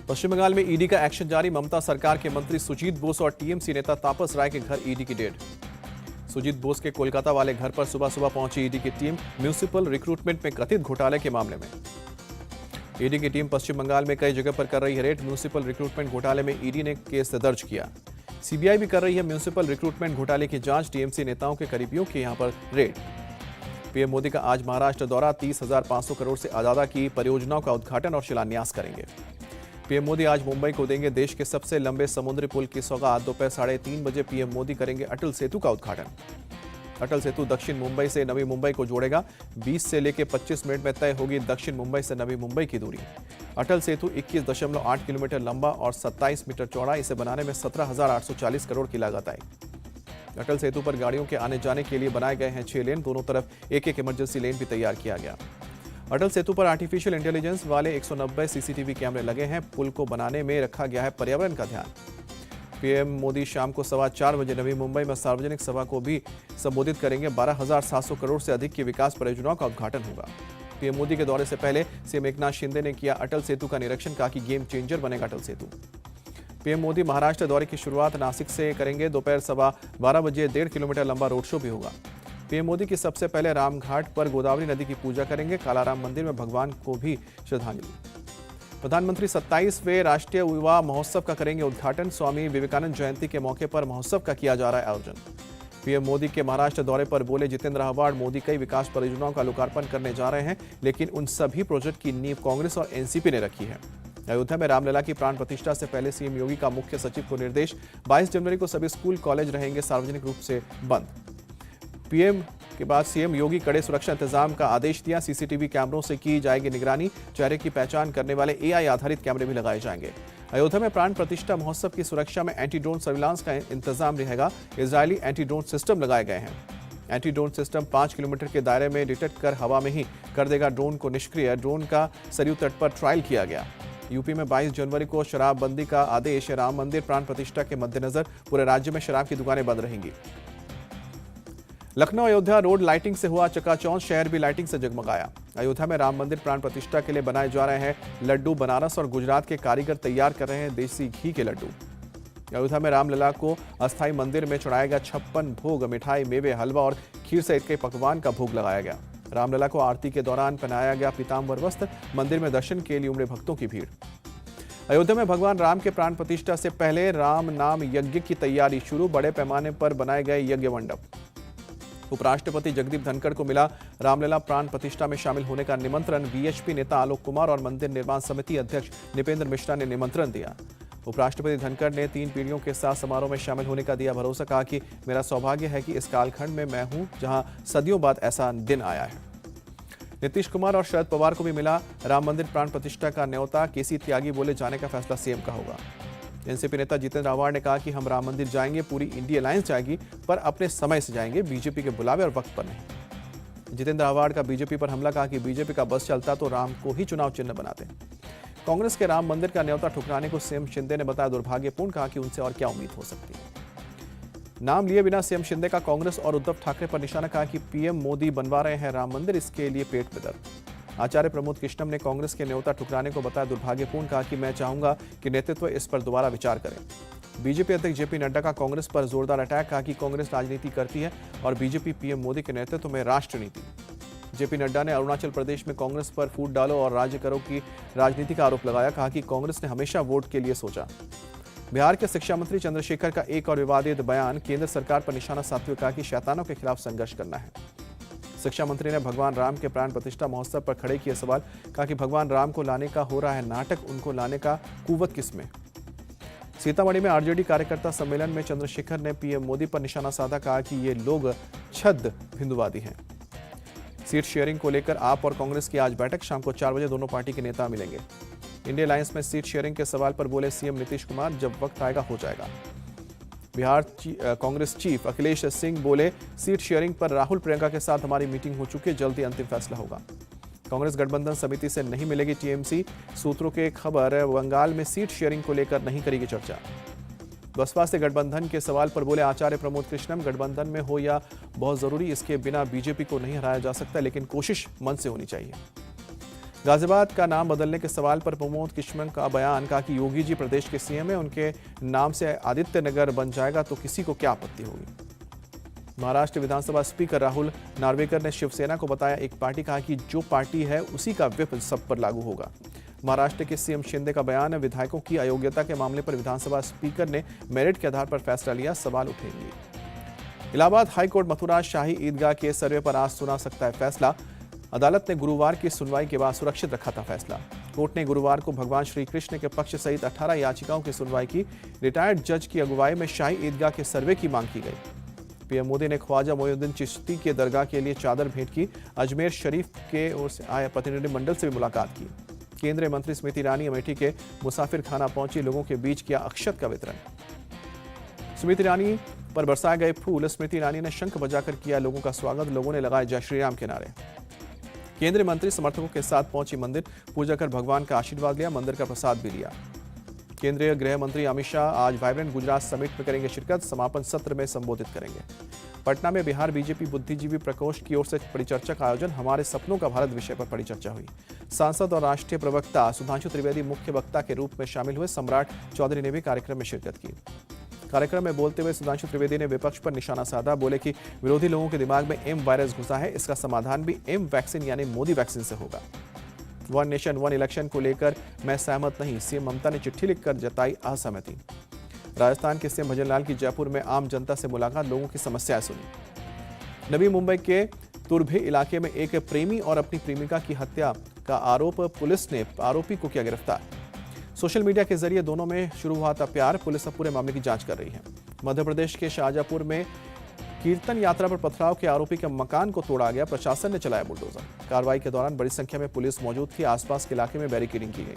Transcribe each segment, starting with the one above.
पश्चिम बंगाल में ईडी का एक्शन जारी। ममता सरकार के मंत्री सुजीत बोस और टीएमसी नेता तापस राय के घर ईडी की रेड। सुजीत बोस के कोलकाता वाले घर पर सुबह सुबह पहुंची ईडी की टीम म्युनिसिपल रिक्रूटमेंट में कथित घोटाले के मामले में। ईडी की टीम पश्चिम बंगाल में कई जगह पर कर रही है रेड। म्युनिसिपल रिक्रूटमेंट घोटाले में ईडी ने केस दर्ज किया। सीबीआई भी कर रही है म्युनिसिपल रिक्रूटमेंट घोटाले की जांच। टीएमसी नेताओं के करीबियों के यहां पर रेड। पीएम मोदी का आज महाराष्ट्र दौरा। 30,500 करोड़ से ज्यादा की परियोजनाओं का उद्घाटन और शिलान्यास करेंगे। पीएम मोदी आज मुंबई को देंगे देश के सबसे लंबे समुद्री पुल की सौगात। दोपहर 3:30 बजे पीएम मोदी करेंगे अटल सेतु का उद्घाटन। अटल सेतु दक्षिण मुंबई से नवी मुंबई को जोड़ेगा। 20 से लेकर 25 मिनट में तय होगी दक्षिण मुंबई से नवी मुंबई की दूरी। अटल सेतु 21.8 किलोमीटर लंबा और 27 मीटर चौड़ा। इसे बनाने में 17,840 करोड़ की लागत आई। अटल सेतु पर गाड़ियों के आने जाने के लिए बनाए गए हैं 6 लेन। दोनों तरफ एक इमरजेंसी लेन भी तैयार किया गया। अटल सेतु पर आर्टिफिशियल इंटेलिजेंस वाले 190 सीसीटीवी कैमरे लगे हैं। पुल को बनाने में रखा गया है पर्यावरण का ध्यान। पीएम मोदी शाम को 4:15 बजे नवी मुंबई में सार्वजनिक सभा को भी संबोधित करेंगे। 12,700 करोड़ से अधिक की विकास परियोजनाओं का उद्घाटन होगा। पीएम मोदी के दौरे से पहले सीएम एकनाथ शिंदे ने किया अटल सेतु का निरीक्षण। कहा कि गेम चेंजर बनेगा अटल सेतु। पीएम मोदी महाराष्ट्र दौरे की शुरुआत नासिक से करेंगे। दोपहर 12:15 बजे 1.5 किलोमीटर लंबा रोड शो भी होगा। पीएम मोदी की सबसे पहले रामघाट पर गोदावरी नदी की पूजा करेंगे। कालाराम मंदिर में भगवान को भी श्रद्धांजलि। प्रधानमंत्री 27वें राष्ट्रीय युवा महोत्सव का करेंगे उद्घाटन। स्वामी विवेकानंद जयंती के मौके पर महोत्सव का किया जा रहा है आयोजन। पीएम मोदी के महाराष्ट्र दौरे पर बोले जितेंद्र आव्हाड, मोदी कई विकास परियोजनाओं का लोकार्पण करने जा रहे हैं, लेकिन उन सभी प्रोजेक्ट की नींव कांग्रेस और एनसीपी ने रखी है। अयोध्या में रामलला की प्राण प्रतिष्ठा से पहले सीएम योगी का मुख्य सचिव को निर्देश। 22 जनवरी को सभी स्कूल कॉलेज रहेंगे सार्वजनिक रूप से बंद। पीएम के बाद सीएम योगी कड़े सुरक्षा इंतजाम का आदेश दिया। सीसीटीवी कैमरों से की जाएगी निगरानी। चेहरे की पहचान करने वाले एआई आधारित कैमरे भी लगाए जाएंगे। अयोध्या में प्राण प्रतिष्ठा महोत्सव की सुरक्षा में एंटी ड्रोन सर्विलांस का इंतजाम रहेगा। इजरायली एंटी ड्रोन सिस्टम लगाए गए हैं। एंटी ड्रोन सिस्टम 5 किलोमीटर के दायरे में डिटेक्ट कर हवा में ही कर देगा ड्रोन को निष्क्रिय। ड्रोन का सरयू तट पर ट्रायल किया गया। यूपी में 22 जनवरी को शराबबंदी का आदेश। राम मंदिर प्राण प्रतिष्ठा के मद्देनजर पूरे राज्य में शराब की दुकानें बंद रहेंगी। लखनऊ अयोध्या रोड लाइटिंग से हुआ चकाचौंध। शहर भी लाइटिंग से जगमगाया। अयोध्या में राम मंदिर प्राण प्रतिष्ठा के लिए बनाए जा रहे हैं लड्डू। बनारस और गुजरात के कारीगर तैयार कर रहे हैं देसी घी के लड्डू। अयोध्या में रामलला को अस्थायी मंदिर में चढ़ाएगा 56 भोग। मिठाई, मेवे, हलवा और खीर सहित कई पकवान का भोग लगाया गया। रामलला को आरती के दौरान पहनाया गया पीताम्बर वस्त्र। मंदिर में दर्शन के लिए उमड़े भक्तों की भीड़। अयोध्या में भगवान राम के प्राण प्रतिष्ठा से पहले राम नाम यज्ञ की तैयारी शुरू। बड़े पैमाने पर बनाए गए यज्ञ मंडप। उपराष्ट्रपति जगदीप धनखड़ को मिला रामलला प्राण प्रतिष्ठा में शामिल होने का निमंत्रण। वीएचपी नेता आलोक कुमार और मंदिर निर्माण समिति अध्यक्ष निपेंद्र मिश्रा ने निमंत्रण दिया। उपराष्ट्रपति धनखड़ ने 3 पीढ़ियों के साथ समारोह में शामिल होने का दिया भरोसा। कहा कि मेरा सौभाग्य है कि इस कालखंड में मैं हूं जहां सदियों बाद ऐसा दिन आया है। नीतीश कुमार और शरद पवार को भी मिला राम मंदिर प्राण प्रतिष्ठा का न्योता। केसी त्यागी बोले जाने का फैसला सीएम का होगा। एनसीपी नेता जितेंद्र आव्हाड ने कहा कि हम राम मंदिर जाएंगे, पूरी इंडिया अलायंस जाएगी, पर अपने समय से जाएंगे, बीजेपी के बुलावे और वक्त पर नहीं। जितेंद्र आव्हाड का बीजेपी पर हमला। कहा कि बीजेपी का बस चलता तो राम को ही चुनाव चिन्ह बनाते। कांग्रेस के राम मंदिर का न्योता ठुकराने को सीएम शिंदे ने बताया दुर्भाग्यपूर्ण। कहा कि उनसे और क्या उम्मीद हो सकती है। नाम लिए बिना सीएम शिंदे का कांग्रेस और उद्धव ठाकरे पर निशाना। कहा कि पीएम मोदी बनवा रहे हैं राम मंदिर, इसके लिए पेट में दर्द। आचार्य प्रमोद कृष्णम ने कांग्रेस के न्योता ठुकराने को बताया दुर्भाग्यपूर्ण। कहा कि मैं चाहूंगा कि नेतृत्व इस पर दोबारा विचार करें। बीजेपी अध्यक्ष जेपी नड्डा का कांग्रेस पर जोरदार अटैक। कहा कि कांग्रेस राजनीति करती है और बीजेपी पीएम मोदी के नेतृत्व में राष्ट्र नीति। जेपी नड्डा ने अरुणाचल प्रदेश में कांग्रेस पर फूट डालो और राज्य करो की राजनीति का आरोप लगाया। कहा कि कांग्रेस ने हमेशा वोट के लिए सोचा। बिहार के शिक्षा मंत्री चंद्रशेखर का एक और विवादित बयान। केंद्र सरकार पर निशाना साधते हुए कहा कि शैतानों के खिलाफ संघर्ष करना है। शिक्षा मंत्री ने भगवान राम के प्राण प्रतिष्ठा महोत्सव पर खड़े किए सवाल। कहा कि भगवान राम को लाने का हो रहा है नाटक, उनको लाने का कुव्वत किसमें। सीतामढ़ी में आरजेडी कार्यकर्ता सम्मेलन में चंद्रशेखर ने पीएम मोदी पर निशाना साधा। कहा कि ये लोग छद्म हिंदुवादी हैं। सीट शेयरिंग को लेकर आप और कांग्रेस की आज बैठक। शाम को 4 बजे दोनों पार्टी के नेता मिलेंगे। इंडिया अलायंस में सीट शेयरिंग के सवाल पर बोले सीएम नीतीश कुमार, जब वक्त आएगा हो जाएगा। बिहार कांग्रेस चीफ अखिलेश सिंह बोले सीट शेयरिंग पर राहुल प्रियंका के साथ हमारी मीटिंग हो चुकी है, जल्दी अंतिम फैसला होगा। कांग्रेस गठबंधन समिति से नहीं मिलेगी टीएमसी। सूत्रों के खबर बंगाल में सीट शेयरिंग को लेकर नहीं करेगी चर्चा। बसपा से गठबंधन के सवाल पर बोले आचार्य प्रमोद कृष्णम, गठबंधन में हो या बहुत जरूरी, इसके बिना बीजेपी को नहीं हराया जा सकता, लेकिन कोशिश मन से होनी चाहिए। गाजियाबाद का नाम बदलने के सवाल पर प्रमोद किशमन का बयान, कहा कि योगी जी प्रदेश के सीएम है, उनके नाम से आदित्य नगर बन जाएगा तो किसी को क्या आपत्ति होगी। महाराष्ट्र विधानसभा स्पीकर राहुल नार्वेकर ने शिवसेना को बताया एक पार्टी, कहा कि जो पार्टी है उसी का व्हिप सब पर लागू होगा। महाराष्ट्र के सीएम शिंदे का बयान, विधायकों की अयोग्यता के मामले पर विधानसभा स्पीकर ने मेरिट के आधार पर फैसला लिया, सवाल उठेंगे। इलाहाबाद हाईकोर्ट मथुरा शाही ईदगाह के सर्वे पर आज सुना सकता है फैसला। अदालत ने गुरुवार की सुनवाई के बाद सुरक्षित रखा था फैसला। कोर्ट ने गुरुवार को भगवान श्री कृष्ण के पक्ष सहित 18 याचिकाओं की सुनवाई की। रिटायर्ड जज की अगुवाई में शाही ईदगाह के सर्वे की मांग की गई। पीएम मोदी ने ख्वाजा मोइनुद्दीन चिश्ती के दरगाह के लिए चादर भेंट की। अजमेर शरीफ के ओर से आए प्रतिनिधिमंडल से भी मुलाकात की। केंद्रीय मंत्री स्मृति ईरानी अमेठी के मुसाफिर खाना पहुंची, लोगों के बीच किया अक्षत का वितरण। स्मृति ईरानी पर बरसाए गए फूल, स्मृति ईरानी ने शंख बजाकर किया लोगों का स्वागत, लोगों ने लगाए जय श्री राम के नारे। केंद्रीय मंत्री समर्थकों के साथ पहुंची मंदिर, पूजा कर भगवान का आशीर्वाद लिया, मंदिर का प्रसाद भी लिया। केंद्रीय गृह मंत्री अमित शाह आज वाइब्रेंट गुजरात समिट में करेंगे शिरकत, समापन सत्र में संबोधित करेंगे। पटना में बिहार बीजेपी बुद्धिजीवी प्रकोष्ठ की ओर से परिचर्चा का आयोजन, हमारे सपनों का भारत विषय पर परिचर्चा हुई। सांसद और राष्ट्रीय प्रवक्ता सुधांशु त्रिवेदी मुख्य वक्ता के रूप में शामिल हुए। सम्राट चौधरी ने भी कार्यक्रम में शिरकत की। कार्यक्रम में बोलते हुए सुधांशु त्रिवेदी ने विपक्ष पर निशाना साधा, बोले कि विरोधी लोगों के दिमाग में एम वायरस घुसा है, इसका समाधान भी एम वैक्सीन यानी मोदी वैक्सीन से होगा। वन नेशन वन इलेक्शन को लेकर मैं सहमत नहीं, सीएम ममता ने चिट्ठी लिखकर जताई असहमति। राजस्थान के सीएम भजनलाल की जयपुर में आम जनता से मुलाकात, लोगों की समस्याएं सुनी। नवी मुंबई के तुर्भे इलाके में एक प्रेमी और अपनी प्रेमिका की हत्या का आरोप, पुलिस ने आरोपी को किया गिरफ्तार। सोशल मीडिया के जरिए दोनों में शुरू हुआ था प्यार, पुलिस अब पूरे मामले की जांच कर रही है। मध्य प्रदेश के शाहजहांपुर में कीर्तन यात्रा पर पथराव के आरोपी के मकान को तोड़ा गया, प्रशासन ने चलाया बुलडोजर। कार्रवाई के दौरान बड़ी संख्या में पुलिस मौजूद थी, आसपास के इलाके में बैरिकेडिंग की गई।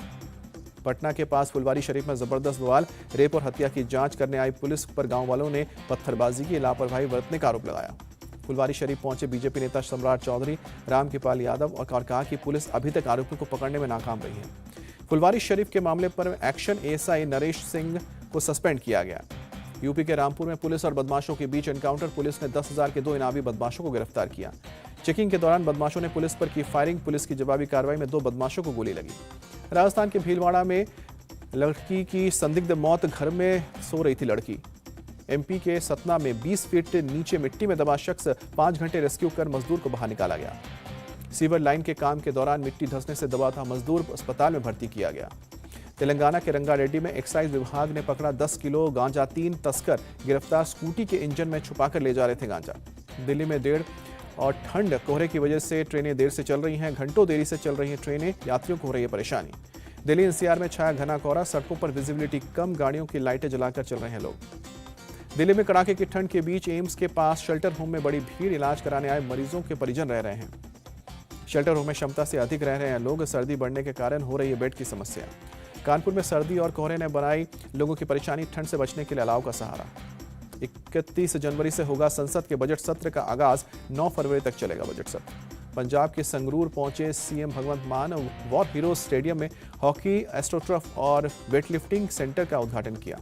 पटना के पास फुलवारी शरीफ में जबरदस्त बवाल, रेप और हत्या की जांच करने आई पुलिस पर गांव वालों ने पत्थरबाजी की, लापरवाही बरतने का आरोप लगाया। फुलवारी शरीफ पहुंचे बीजेपी नेता सम्राट चौधरी, रामकृपाल यादव और कहा कि पुलिस अभी तक आरोपियों को पकड़ने में नाकाम रही है। फुलवारी शरीफ के मामले पर एक्शन एएसआई नरेश सिंह को सस्पेंड किया गया। यूपी के रामपुर में पुलिस और बदमाशों के बीच एनकाउंटर, पुलिस ने 10,000 के 2 इनामी बदमाशों को गिरफ्तार किया। चेकिंग के दौरान बदमाशों ने पुलिस पर की फायरिंग, पुलिस की जवाबी कार्रवाई में 2 बदमाशों को गोली लगी। राजस्थान के भीलवाड़ा में लड़की की संदिग्ध मौत, घर में सो रही थी लड़की। एमपी के सतना में 20 फीट नीचे मिट्टी में दबा शख्स, 5 घंटे रेस्क्यू कर मजदूर को बाहर निकाला गया। सीवर लाइन के काम के दौरान मिट्टी धंसने से दबा था मजदूर, अस्पताल में भर्ती किया गया। तेलंगाना के रंगारेड्डी में एक्साइज विभाग ने पकड़ा 10 किलो गांजा, 3 तस्कर गिरफ्तार, स्कूटी के इंजन में छुपाकर ले जा रहे थे गांजा। दिल्ली में देर और ठंड, कोहरे की वजह से ट्रेनें देर से चल रही हैं, घंटों देरी से चल रही हैं ट्रेनें, यात्रियों को हो रही है परेशानी। दिल्ली एनसीआर में छाया घना कोहरा, सड़कों पर विजिबिलिटी कम, गाड़ियों की लाइटें जलाकर चल रहे हैं लोग। दिल्ली में कड़ाके की ठंड के बीच एम्स के पास शेल्टर होम में बड़ी भीड़, इलाज कराने आए मरीजों के परिजन रह रहे हैं। शेल्टर होम में क्षमता से अधिक रह रहे हैं लोग, सर्दी बढ़ने के कारण हो रही है बेड की समस्या। कानपुर में सर्दी और कोहरे ने बनाई लोगों की परेशानी, ठंड से बचने के लिए अलाव का सहारा। 31 जनवरी से होगा संसद के बजट सत्र का आगाज, 9 फरवरी तक चलेगा बजट सत्र। पंजाब के संगरूर पहुंचे सीएम भगवंत मान, वॉर हीरोज स्टेडियम में हॉकी, एस्ट्रोटर्फ और वेटलिफ्टिंग सेंटर का उद्घाटन किया।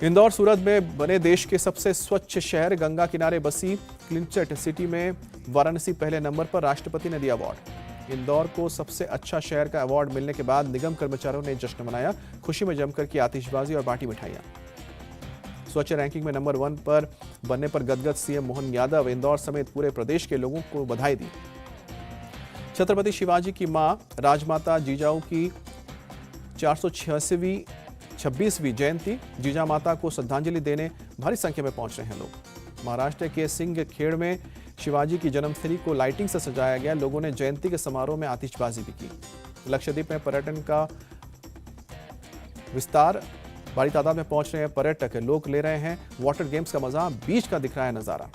इंदौर सूरत में बने देश के सबसे स्वच्छ शहर, गंगा किनारे बसी क्लिंचट सिटी में वाराणसी पहले नंबर पर, राष्ट्रपति ने दिया अवार्ड। इंदौर को सबसे अच्छा शहर का अवार्ड मिलने के बाद निगम कर्मचारियों ने जश्न मनाया, खुशी में जमकर की आतिशबाजी और बांटी मिठाइयां। स्वच्छ रैंकिंग में नंबर 1 पर बनने पर गदगद सीएम मोहन यादव, इंदौर समेत पूरे प्रदेश के लोगों को बधाई दी। छत्रपति शिवाजी की मां राजमाता जिजाऊ की 426वीं जयंती, जीजा माता को श्रद्धांजलि देने भारी संख्या में पहुंच रहे हैं लोग। महाराष्ट्र के सिंह खेड़ में शिवाजी की जन्मस्थली को लाइटिंग से सजाया गया, लोगों ने जयंती के समारोह में आतिशबाजी भी की। लक्षद्वीप में पर्यटन का विस्तार, बड़ी तादाद में पहुंच रहे हैं पर्यटक, लोग ले रहे हैं वाटर गेम्स का मजा, बीच का दिख रहा है नजारा।